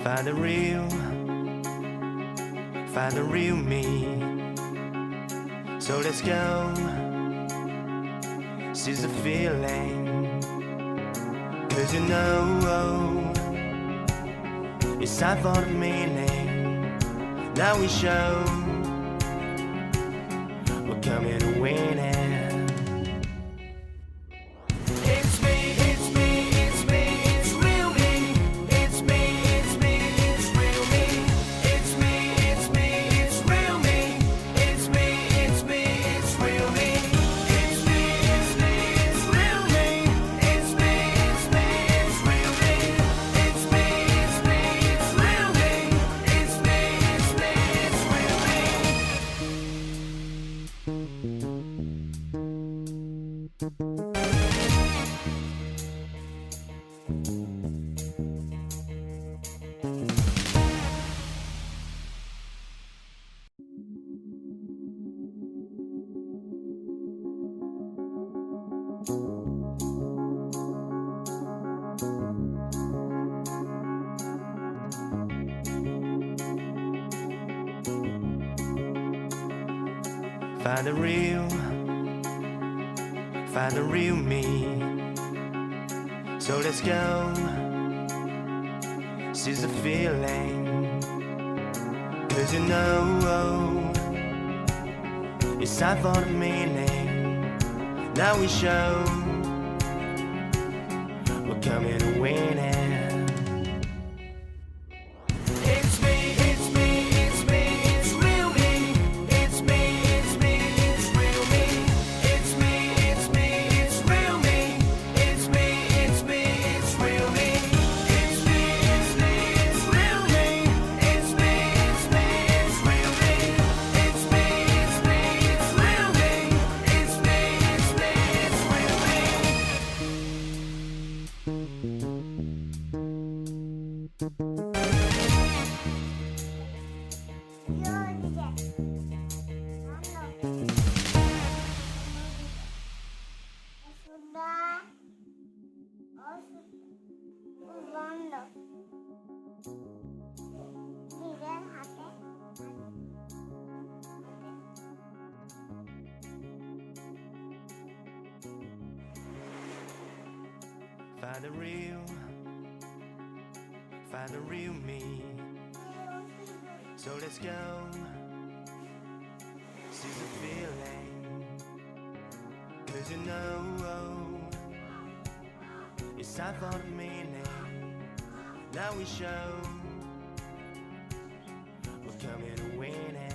Find the real me. So let's go, seize the feeling. 'Cause you know it's time for the meaning. Now we show we're coming to win it. Find the real me. So let's go, seize the feeling. 'Cause you know it's time for the meaning. Now we show we're coming to win it. Find the real me. So let's go, seize the feeling. 'Cause you know it's time for the meaning. Now we show we're coming to win it.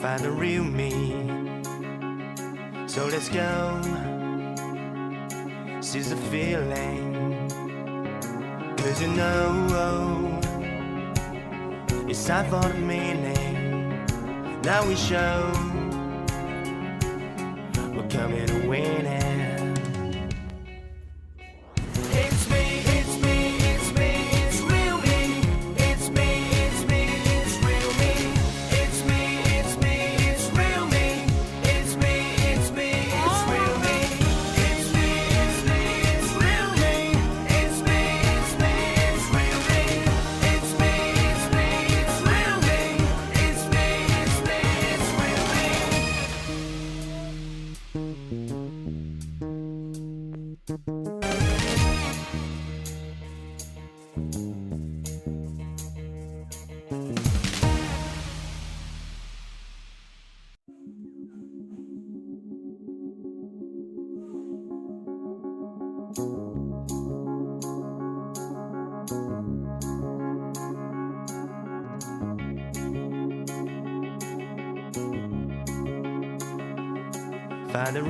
Find the real me. So let's go, seize the feeling. 'Cause you know it's time for the meaning. Now we show we're coming to win it. Thank you. Find the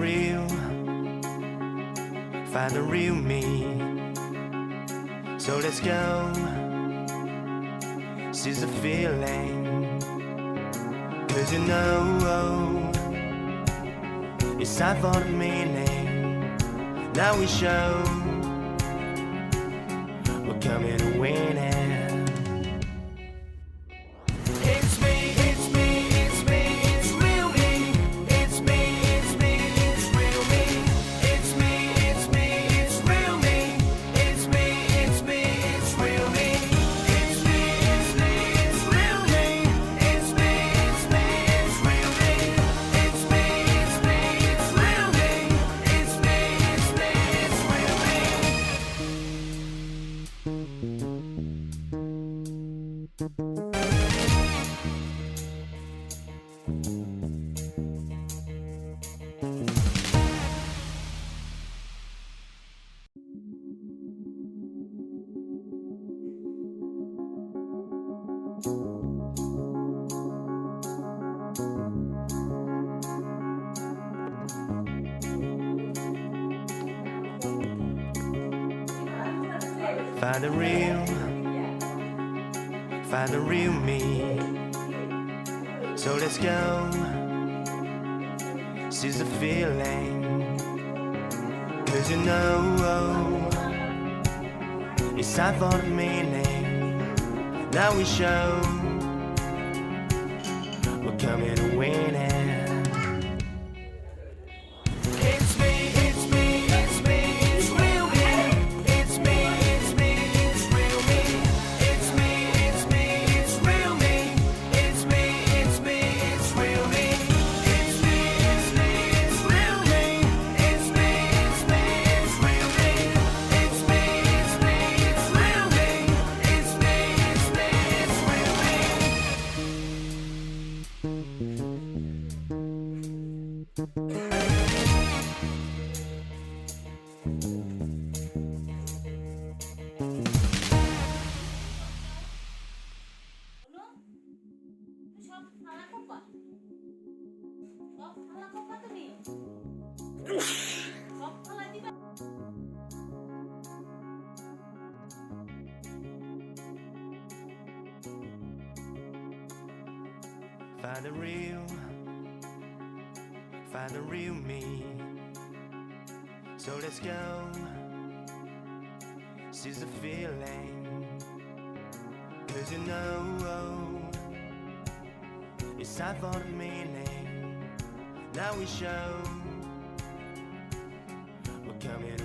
real me. So let's go, seize the feeling. Cause you know, it's time for the meaning. Now we show we're coming to win it. Find the real me. So let's go, seize the feeling. Cause you know, it's time for the meaning. Now we show we're coming to win it. Find the real me. So let's go, seize the feeling. Cause you know, it's time for the meaning. Now we show we're coming